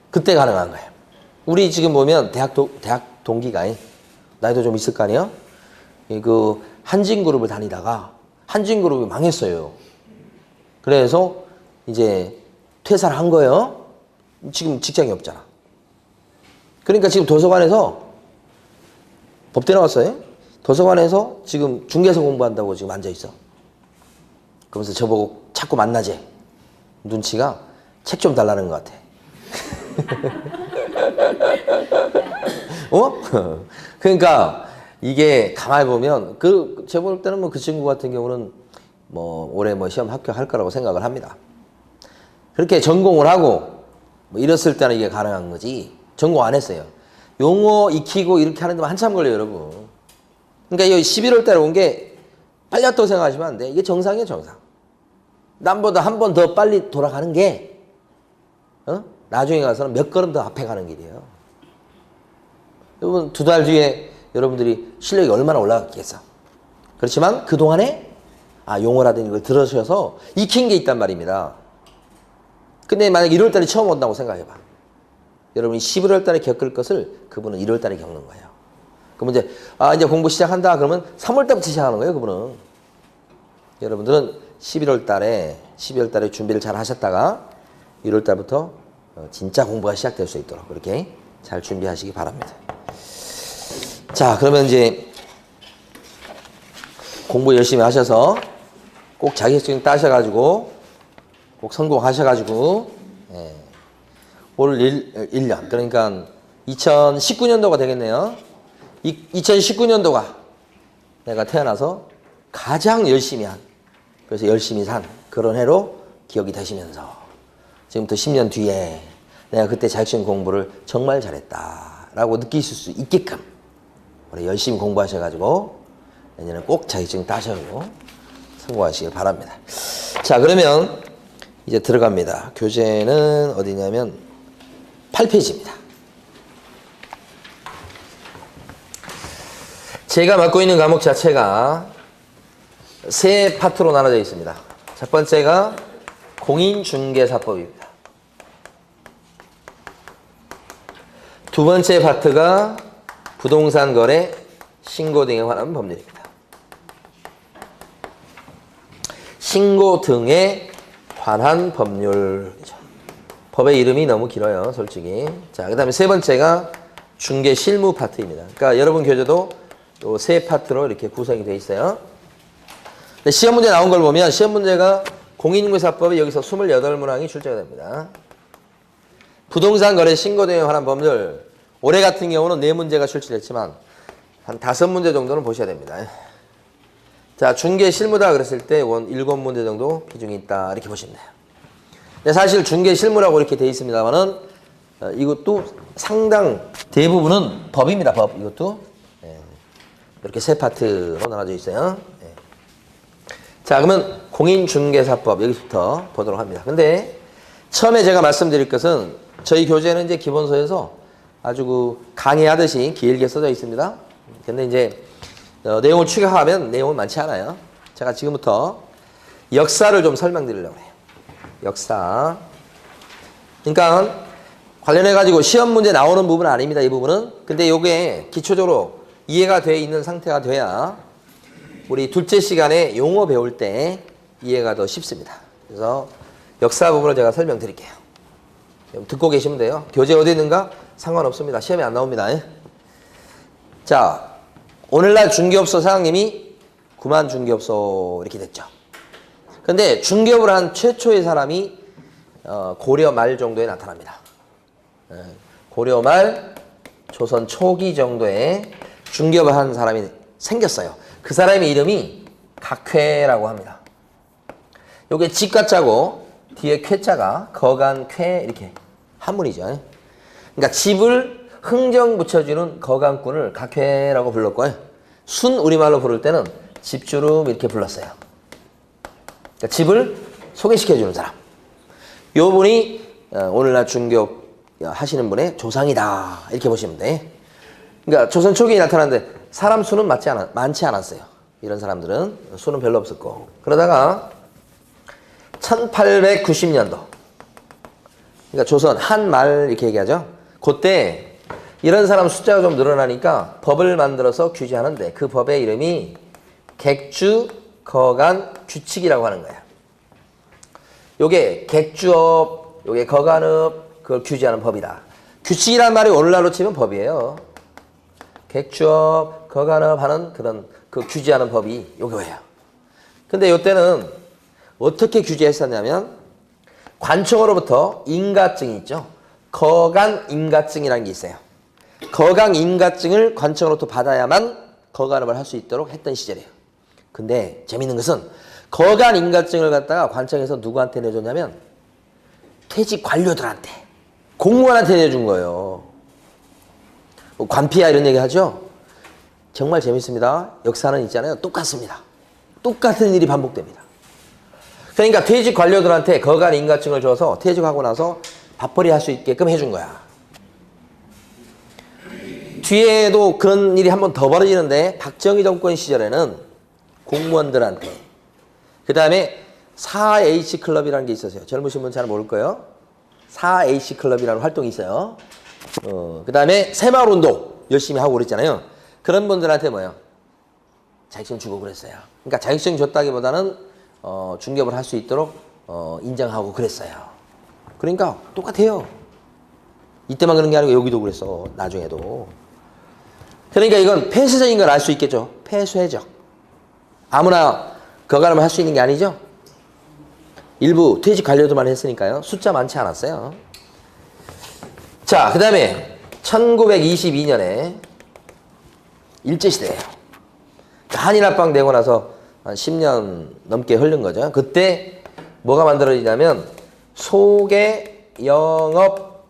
그때 가능한 거예요. 우리 지금 보면 대학 동기가 나이도 좀 있을 거 아니에요? 그 한진그룹을 다니다가 한진그룹이 망했어요. 그래서 이제 퇴사를 한 거예요. 지금 직장이 없잖아. 그러니까 지금 도서관에서 법대 나왔어요. 도서관에서 지금 중개서 공부한다고 지금 앉아있어. 그러면서 저보고 자꾸 만나재. 눈치가 책 좀 달라는 것 같아. 어? 그러니까 이게 가만히 보면 제가 볼 때는 뭐 그 친구 같은 경우는 뭐 올해 뭐 시험 합격할 거라고 생각을 합니다. 그렇게 전공을 하고 뭐 이랬을 때는 이게 가능한 거지. 전공 안 했어요. 용어 익히고 이렇게 하는 데만 한참 걸려요, 여러분. 그러니까 이 11월 달에 온 게 빨랐다고 생각하시면 안 돼. 이게 정상이에요, 정상. 남보다 한 번 더 빨리 돌아가는 게 나중에 가서는 몇 걸음 더 앞에 가는 길이에요. 여러분 2달 뒤에 여러분들이 실력이 얼마나 올라갔겠어. 그렇지만 그동안에 용어라든지 이걸 들으셔서 익힌 게 있단 말입니다. 근데 만약 1월 달에 처음 온다고 생각해봐. 여러분이 11월 달에 겪을 것을 그분은 1월 달에 겪는 거예요. 그러면 이제 공부 시작한다 그러면 3월 달부터 시작하는 거예요, 그분은. 여러분들은 12월 달에 준비를 잘 하셨다가 1월 달부터 진짜 공부가 시작될 수 있도록 그렇게 잘 준비하시기 바랍니다. 자, 그러면 이제 공부 열심히 하셔서 꼭 자격증 따셔가지고 꼭 성공하셔가지고 올 1년 그러니까 2019년도가 되겠네요. 2019년도가 내가 태어나서 가장 열심히 한 그래서 열심히 산 그런 해로 기억이 되시면서 지금부터 10년 뒤에 내가 그때 자격증 공부를 정말 잘했다라고 느끼실 수 있게끔 올해 열심히 공부하셔가지고 내년에 꼭 자격증 따셔고 성공하시길 바랍니다. 자, 그러면 이제 들어갑니다. 교재는 어디냐면 8페이지입니다. 제가 맡고 있는 과목 자체가 세 파트로 나눠져 있습니다. 첫 번째가 공인중개사법입니다. 두 번째 파트가 부동산 거래, 신고 등에 관한 법률입니다. 신고 등에 관한 법률이죠. 법의 이름이 너무 길어요, 솔직히. 자, 그 다음에 세 번째가 중개 실무 파트입니다. 그러니까 여러분 교재도 요 세 파트로 이렇게 구성이 되어 있어요. 근데 시험 문제 나온 걸 보면 시험 문제가 공인중개사법이 여기서 28문항이 출제가 됩니다. 부동산 거래 신고 등에 관한 법률, 올해 같은 경우는 4문제가 출제됐지만 한 5문제 정도는 보셔야 됩니다. 자, 중개 실무다 그랬을 때 7문제 정도 비중이 있다 이렇게 보시면 돼요. 근데 사실 중개 실무라고 이렇게 되어 있습니다만은 이것도 상당 대부분은 법입니다. 법 이것도 이렇게 세 파트로 나눠져 있어요. 자, 그러면 공인중개사법 여기서부터 보도록 합니다. 근데 처음에 제가 말씀드릴 것은 저희 교재는 이제 기본서에서 아주 그 강의하듯이 길게 써져 있습니다. 근데 이제 내용을 추격하면 내용은 많지 않아요. 제가 지금부터 역사를 좀 설명드리려고 해요. 역사. 그러니까 관련해가지고 시험 문제 나오는 부분은 아닙니다. 이 부분은. 근데 이게 기초적으로 이해가 돼 있는 상태가 돼야 우리 둘째 시간에 용어 배울 때 이해가 더 쉽습니다. 그래서 역사 부분을 제가 설명드릴게요. 듣고 계시면 돼요. 교재 어디 있는가? 상관없습니다. 시험에 안 나옵니다. 자, 오늘날 중개업소 사장님이 구만 중개업소 이렇게 됐죠. 근데 중개업을 한 최초의 사람이 고려 말 정도에 나타납니다. 고려 말, 조선 초기 정도에 중개업을 한 사람이 생겼어요. 그 사람의 이름이 각회라고 합니다. 요게 집가짜고 뒤에 쾌자가 거간쾌 이렇게 한문이죠. 그러니까 집을 흥정 붙여주는 거간꾼을 각회라고 불렀고요. 순 우리말로 부를 때는 집주름 이렇게 불렀어요. 그러니까 집을 소개시켜주는 사람. 요 분이 오늘날 중개업 하시는 분의 조상이다 이렇게 보시면 돼. 그러니까 조선 초기에 나타났는데 사람 수는 많지 않았어요. 이런 사람들은 수는 별로 없었고. 그러다가 1890년도 그러니까 조선 한말 이렇게 얘기하죠. 그때 이런 사람 숫자가 좀 늘어나니까 법을 만들어서 규제하는데 그 법의 이름이 객주 거간 규칙이라고 하는 거야. 요게 객주업, 요게 거간업 그걸 규제하는 법이다. 규칙이란 말이 오늘날로 치면 법이에요. 객주업, 거간업 하는 그런 그 규제하는 법이 요거예요. 근데 요때는 어떻게 규제했었냐면 관청으로부터 인가증이 있죠. 거간 인가증이라는 게 있어요. 거간 인가증을 관청으로부터 받아야만 거간업을 할 수 있도록 했던 시절이에요. 근데 재밌는 것은 거간 인가증을 갖다가 관청에서 누구한테 내줬냐면 퇴직 관료들한테, 공무원한테 내준 거예요. 관피야 이런 얘기 하죠. 정말 재밌습니다. 역사는 있잖아요. 똑같습니다. 똑같은 일이 반복됩니다. 그러니까 퇴직 관료들한테 거간 인가증을 줘서 퇴직하고 나서 밥벌이 할 수 있게끔 해준 거야. 뒤에도 그런 일이 한 번 더 벌어지는데 박정희 정권 시절에는 공무원들한테, 그 다음에 4H 클럽이라는 게 있었어요. 젊으신 분 잘 모를 거예요. 4H 클럽이라는 활동이 있어요. 그 다음에 새마을운동 열심히 하고 그랬잖아요. 그런 분들한테 뭐예요? 자격증 주고 그랬어요. 그러니까 자격증 줬다기보다는 중개업을 할 수 있도록 인정하고 그랬어요. 그러니까 똑같아요. 이때만 그런 게 아니고 여기도 그랬어. 나중에도. 그러니까 이건 폐쇄적인 걸 알 수 있겠죠. 폐쇄적. 아무나 거간업을 할 수 있는 게 아니죠. 일부 퇴직 관료들만 했으니까요. 숫자 많지 않았어요. 자, 그 다음에 1922년에 일제시대예요. 한일합방 되고 나서 한 10년 넘게 흐른 거죠. 그때 뭐가 만들어지냐면 소개 영업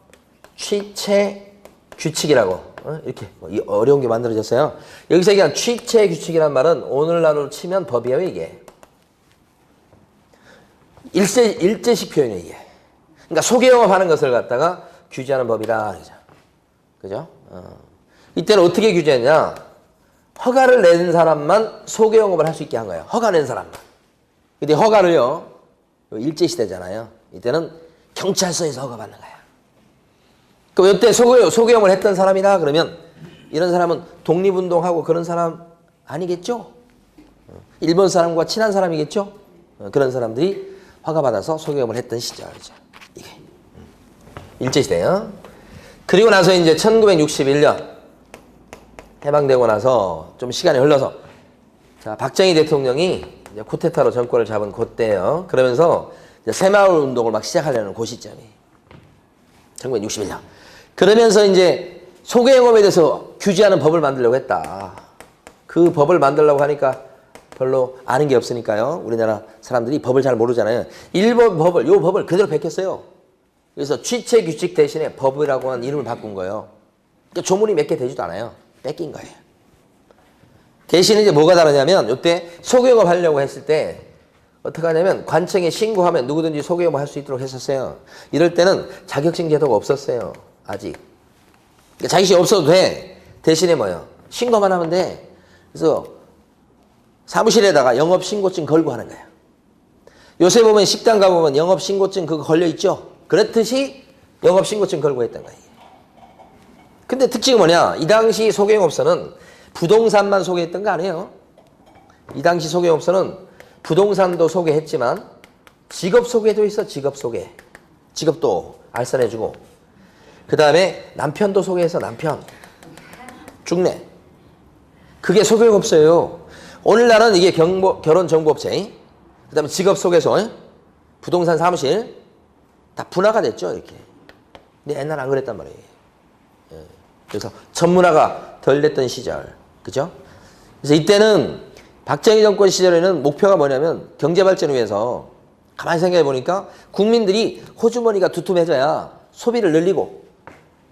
취체 규칙이라고 이렇게 이 어려운 게 만들어졌어요. 여기서 얘기한 취체 규칙이란 말은 오늘날로 치면 법이에요, 이게. 일제식 표현이에요, 이게. 그러니까 소개영업하는 것을 갖다가 규제하는 법이다, 그죠? 이때는 어떻게 규제했냐? 허가를 낸 사람만 소개영업을 할 수 있게 한 거예요. 허가 낸 사람만. 근데 허가를요, 일제시대잖아요. 이때는 경찰서에서 허가받는 거야. 그럼 이때 소개영업을 했던 사람이다 그러면 이런 사람은 독립운동하고 그런 사람 아니겠죠? 일본 사람과 친한 사람이겠죠? 그런 사람들이 허가받아서 소개영업을 했던 시절이죠. 이게 일제시대요. 그리고 나서 이제 1961년 해방되고 나서 좀 시간이 흘러서 자, 박정희 대통령이 이제 쿠데타로 정권을 잡은 그때예요. 그러면서 이제 새마을 운동을 막 시작하려는 그 시점이 1961년. 그러면서 이제 소개영업에 대해서 규제하는 법을 만들려고 했다. 그 법을 만들려고 하니까 별로 아는 게 없으니까요. 우리나라 사람들이 법을 잘 모르잖아요. 일본 법을, 요 법을 그대로 베꼈어요. 그래서 취체 규칙 대신에 법이라고 하는 이름을 바꾼 거예요. 그러니까 조문이 몇 개 되지도 않아요. 뺏긴 거예요. 대신에 이제 뭐가 다르냐면 이때 소개영업 하려고 했을 때 어떻게 하냐면 관청에 신고하면 누구든지 소개영업 할 수 있도록 했었어요. 이럴 때는 자격증 제도가 없었어요. 아직. 그러니까 자격증이 없어도 돼. 대신에 뭐예요? 신고만 하면 돼. 그래서 사무실에다가 영업신고증 걸고 하는 거예요. 요새 보면 식당 가보면 영업신고증 그거 걸려있죠? 그렇듯이 영업신고증 걸고 했던 거예요. 근데 특징이 뭐냐? 이 당시 소개영업소는 부동산만 소개했던 거 아니에요. 이 당시 소개영업소는 부동산도 소개했지만 직업 소개도 있어. 직업 소개. 직업도 알선해주고 그 다음에 남편도 소개해서 남편 중매. 그게 소개영업소예요. 오늘날은 이게 결혼정보업체 그 다음에 직업소개소 부동산 사무실 다 분화가 됐죠. 이렇게. 근데 옛날에 안 그랬단 말이에요. 그래서 전문화가 덜 됐던 시절. 그죠? 그래서 이때는 박정희 정권 시절에는 목표가 뭐냐면 경제발전을 위해서 가만히 생각해 보니까 국민들이 호주머니가 두툼해져야 소비를 늘리고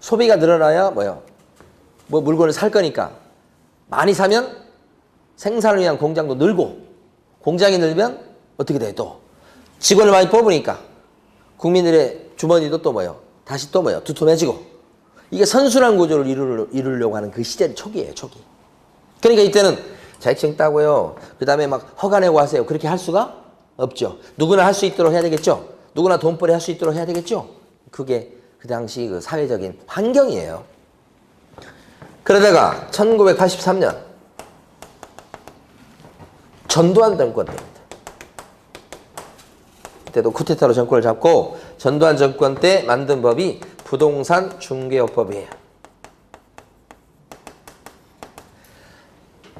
소비가 늘어나야 뭐요? 뭐 물건을 살 거니까 많이 사면 생산을 위한 공장도 늘고 공장이 늘면 어떻게 돼? 또 직원을 많이 뽑으니까 국민들의 주머니도 또 뭐요? 다시 또 뭐요? 두툼해지고 이게 선순환 구조를 이루려고 하는 그 시절 초기예요, 초기. 그러니까 이때는 자격증 따고요. 그 다음에 막 허가 내고 하세요. 그렇게 할 수가 없죠. 누구나 할 수 있도록 해야 되겠죠. 누구나 돈벌이 할 수 있도록 해야 되겠죠. 그게 그 당시 그 사회적인 환경이에요. 그러다가 1983년 전두환 정권 때입니다. 그때도 쿠데타로 정권을 잡고 전두환 정권 때 만든 법이 부동산 중개업법이에요.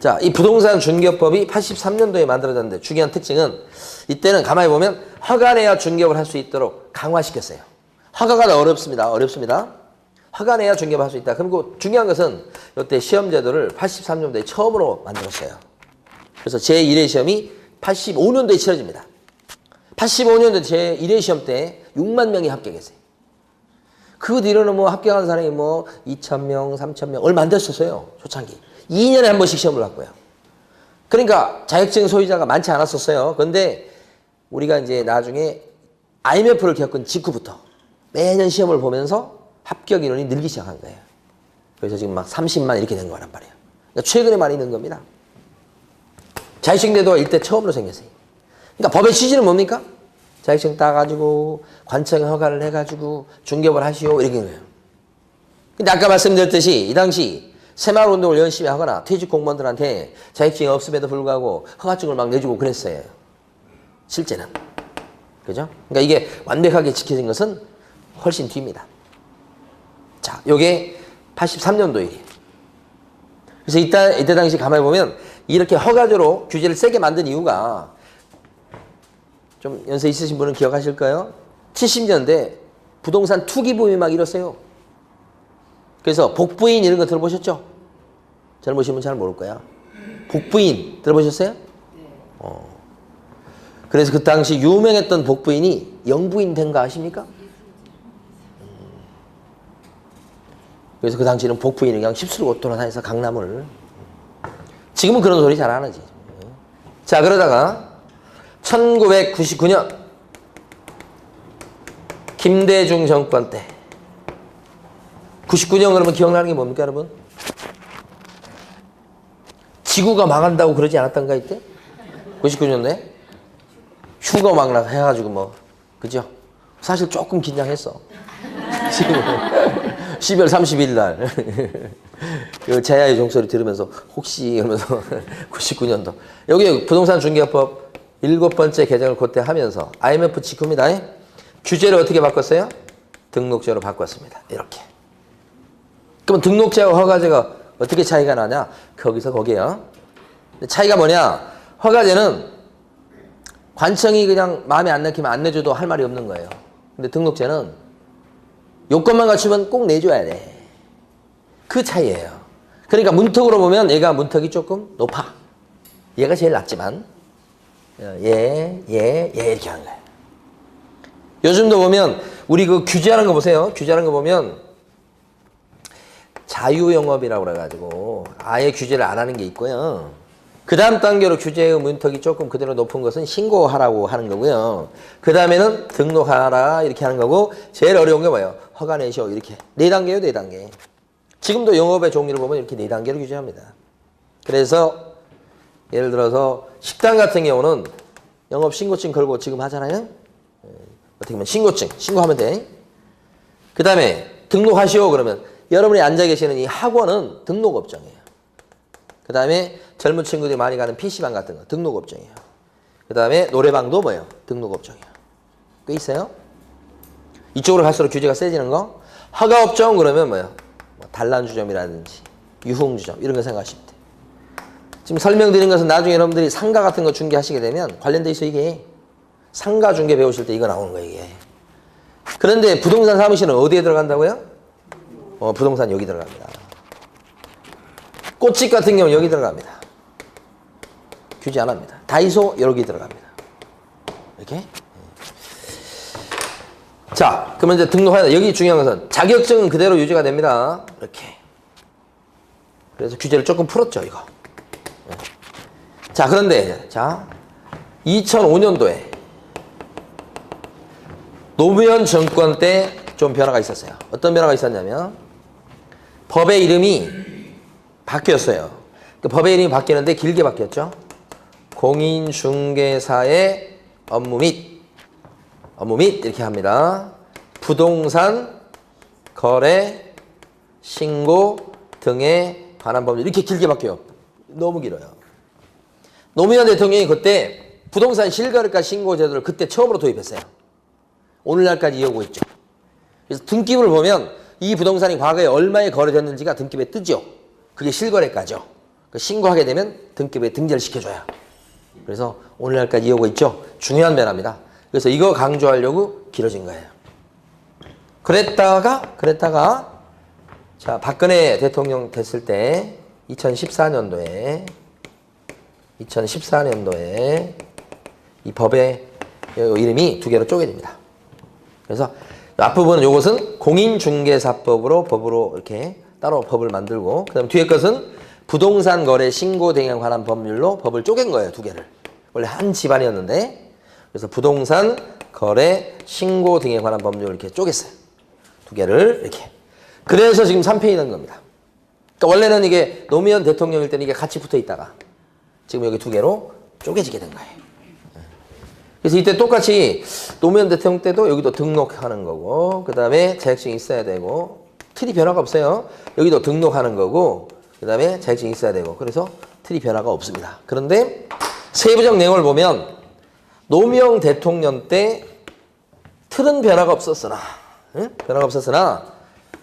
자, 이 부동산 중개업법이 83년도에 만들어졌는데 중요한 특징은 이때는 가만히 보면 허가 내야 중개업을 할 수 있도록 강화시켰어요. 허가가 더 어렵습니다. 허가 내야 중개업을 할 수 있다. 그럼 그 중요한 것은 이때 시험 제도를 83년도에 처음으로 만들었어요. 그래서 제1회 시험이 85년도에 치러집니다. 85년도 제1회 시험 때 6만 명이 합격했어요. 그 뒤로는 뭐 합격한 사람이 뭐 2,000명, 3,000명 얼마 안 됐었어요. 초창기. 2년에 한 번씩 시험을 봤고요. 그러니까 자격증 소유자가 많지 않았었어요. 그런데 우리가 이제 나중에 IMF를 겪은 직후부터 매년 시험을 보면서 합격 인원이 늘기 시작한 거예요. 그래서 지금 막 30만 이렇게 된 거란 말이에요. 그러니까 최근에 많이 는 겁니다. 자격증 제도가 이때 처음으로 생겼어요. 그러니까 법의 취지는 뭡니까? 자격증 따가지고 관청에 허가를 해가지고 중개업을 하시오 이렇게 거예요. 근데 아까 말씀드렸듯이 이 당시 새마을 운동을 열심히 하거나 퇴직 공무원들한테 자격증이 없음에도 불구하고 허가증을 막 내주고 그랬어요. 실제는. 그죠? 그러니까 이게 완벽하게 지켜진 것은 훨씬 뒤입니다. 자, 요게 83년도 일이에요. 그래서 이때 당시 가만히 보면 이렇게 허가제로 규제를 세게 만든 이유가 좀 연세 있으신 분은 기억하실 거예요. 70년대 부동산 투기 붐이 막 일었어요. 그래서 복부인 이런 거 들어보셨죠? 젊으신 분 잘 모를 거야. 복부인 들어보셨어요? 그래서 그 당시 유명했던 복부인이 영부인 된 거 아십니까? 그래서 그 당시에는 복부인이 그냥 휩쓸고 돌아다녀서 강남을. 지금은 그런 소리 잘 안 하지. 자, 그러다가 1999년 김대중 정권 때 99년 그러면 기억나는 게 뭡니까, 여러분? 지구가 망한다고 그러지 않았던가 이때? 99년도에? 휴가 망락 해가지고 뭐, 그죠? 사실 조금 긴장했어. 지금 12월 30일 날 그 제야의 종소리 들으면서 혹시 이러면서 99년도 여기 부동산 중개법 7번째 개정을 그때 하면서 IMF 직후입니다. 규제를 어떻게 바꿨어요? 등록제로 바꿨습니다. 이렇게. 그럼 등록제와 허가제가 어떻게 차이가 나냐? 거기서 거기에요. 차이가 뭐냐? 허가제는 관청이 그냥 마음에 안 내키면 안 내줘도 할 말이 없는 거예요. 근데 등록제는 요건만 갖추면 꼭 내줘야 돼. 그 차이예요. 그러니까 문턱으로 보면 얘가 문턱이 조금 높아. 얘가 제일 낮지만 얘 이렇게 하는 거예요. 요즘도 보면 우리 그 규제하는 거 보세요. 규제하는 거 보면 자유영업이라고 그래가지고 아예 규제를 안 하는 게 있고요. 그 다음 단계로 규제의 문턱이 조금 그대로 높은 것은 신고하라고 하는 거고요. 그 다음에는 등록하라 이렇게 하는 거고 제일 어려운 게 뭐예요? 허가 내셔 이렇게. 4단계요, 4단계. 지금도 영업의 종류를 보면 이렇게 4단계로 규제합니다. 그래서 예를 들어서 식당 같은 경우는 영업 신고증 걸고 지금 하잖아요. 어떻게 보면 신고증, 신고하면 돼. 그 다음에 등록하시오 그러면 여러분이 앉아 계시는 이 학원은 등록업종이에요. 그 다음에 젊은 친구들이 많이 가는 PC방 같은 거 등록업종이에요. 그 다음에 노래방도 뭐예요? 등록업종이에요. 꽤 있어요. 이쪽으로 갈수록 규제가 세지는 거. 허가업종 그러면 뭐예요? 뭐 단란주점이라든지 유흥주점 이런 거 생각하시면 돼요. 지금 설명드린 것은 나중에 여러분들이 상가 같은 거 중개하시게 되면 관련돼 있어 이게. 상가 중개 배우실 때 이거 나오는 거예요 이게. 그런데 부동산 사무실은 어디에 들어간다고요? 부동산 여기 들어갑니다. 꽃집 같은 경우는 여기 들어갑니다. 규제 안 합니다. 다이소 여기 들어갑니다. 이렇게. 자, 그러면 이제 등록해야 돼. 여기 중요한 것은 자격증은 그대로 유지가 됩니다. 이렇게. 그래서 규제를 조금 풀었죠, 이거. 자, 그런데 자 2005년도에 노무현 정권 때 좀 변화가 있었어요. 어떤 변화가 있었냐면 법의 이름이 바뀌었어요. 그 법의 이름이 바뀌는데 길게 바뀌었죠. 공인중개사의 업무 및 이렇게 합니다. 부동산 거래 신고 등에 관한 법률 이렇게 길게 바뀌어요. 너무 길어요. 노무현 대통령이 그때 부동산 실거래가 신고 제도를 그때 처음으로 도입했어요. 오늘날까지 이어오고 있죠. 그래서 등기부를 보면 이 부동산이 과거에 얼마에 거래됐는지가 등기부에 뜨죠. 그게 실거래가죠. 신고하게 되면 등기부에 등재를 시켜줘요. 그래서 오늘날까지 이어오고 있죠. 중요한 변화입니다. 그래서 이거 강조하려고 길어진 거예요. 그랬다가 자 박근혜 대통령 됐을 때 2014년도에 이 법의 이름이 2개로 쪼개집니다. 그래서 앞부분은 이것은 공인중개사법으로 법으로 이렇게 따로 법을 만들고 그다음 뒤에 것은 부동산 거래 신고 등에 관한 법률로 법을 쪼갠 거예요. 2개를. 원래 한 집안이었는데 그래서 부동산 거래 신고 등에 관한 법률을 이렇게 쪼갰어요. 2개를 이렇게. 그래서 지금 3편이 된 겁니다. 그러니까 원래는 이게 노무현 대통령일 때는 이게 같이 붙어 있다가 지금 여기 2개로 쪼개지게 된 거예요. 그래서 이때 똑같이 노무현 대통령 때도 여기도 등록하는 거고 그 다음에 자격증이 있어야 되고 틀이 변화가 없어요. 여기도 등록하는 거고 그 다음에 자격증이 있어야 되고 그래서 틀이 변화가 없습니다. 그런데 세부적 내용을 보면 노무현 대통령 때 틀은 변화가 없었으나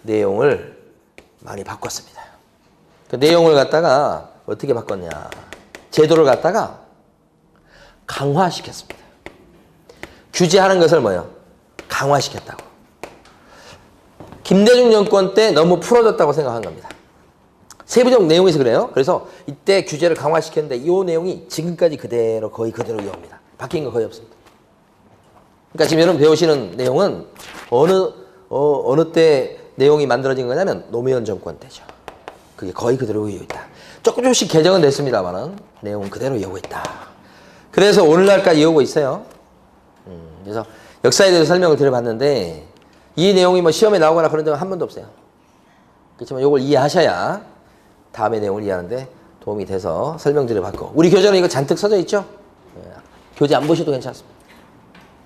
내용을 많이 바꿨습니다. 그 내용을 갖다가 어떻게 바꿨냐. 제도를 갖다가 강화시켰습니다. 규제하는 것을 뭐예요? 강화시켰다고. 김대중 정권 때 너무 풀어졌다고 생각한 겁니다. 세부적 내용에서 그래요. 그래서 이때 규제를 강화시켰는데 이 내용이 지금까지 그대로 거의 그대로 이어옵니다. 바뀐 거 거의 없습니다. 그러니까 지금 여러분 배우시는 내용은 어느 때 내용이 만들어진 거냐면 노무현 정권 때죠. 그게 거의 그대로 이어져 있다. 조금씩 개정은 됐습니다만은 내용은 그대로 이어오고 있다. 그래서 오늘날까지 이어오고 있어요. 그래서 역사에 대해서 설명을 드려봤는데 이 내용이 뭐 시험에 나오거나 그런 적은 한 번도 없어요. 그렇지만 이걸 이해하셔야 다음의 내용을 이해하는데 도움이 돼서 설명드려봤고 우리 교재는 이거 잔뜩 써져 있죠? 예. 교재 안 보셔도 괜찮습니다.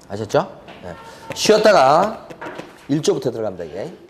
아셨죠? 예. 쉬었다가 1조부터 들어갑니다. 이게.